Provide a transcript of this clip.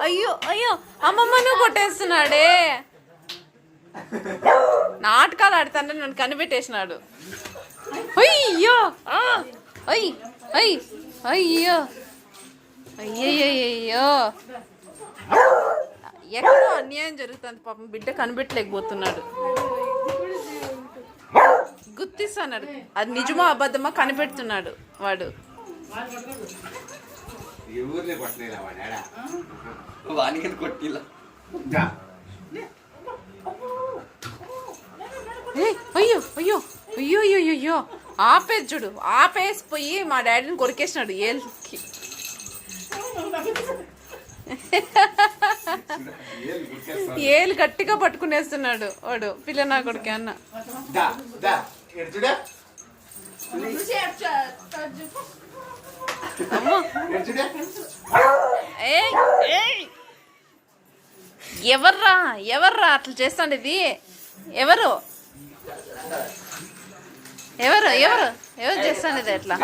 అయ్యో అయ్యో అమ్మమ్మను కొట్టేస్తున్నాడే. నాటకాలు ఆడుతానే నన్ను కనిపెట్టేసినాడు. అయ్యో అయ్యి అయ్యి అయ్యో అయ్యయ్యో ఎక్కడో అన్యాయం జరుగుతుంది పాపం. బిడ్డ కనిపెట్టలేకపోతున్నాడు. గుర్తిస్తున్నాడు అది నిజమా అబద్ధమా కనిపెడుతున్నాడు వాడు. అయ్యో అయ్యో అయ్యో అయ్యో అయ్యో ఆపేది చూడు. ఆపేసిపోయి మా డాడీని కొరికేసినాడు ఏళ్ళకి. ఏళ్ళు గట్టిగా పట్టుకునేస్తున్నాడు వాడు. పిల్ల నా కొడుకే అన్న. ఎవర్రా ఎవర్రా అట్లా చేస్తాండి? ఇది ఎవరు ఎవరు ఎవరు ఎవరు చేస్తాండి ఇది ఎట్లా?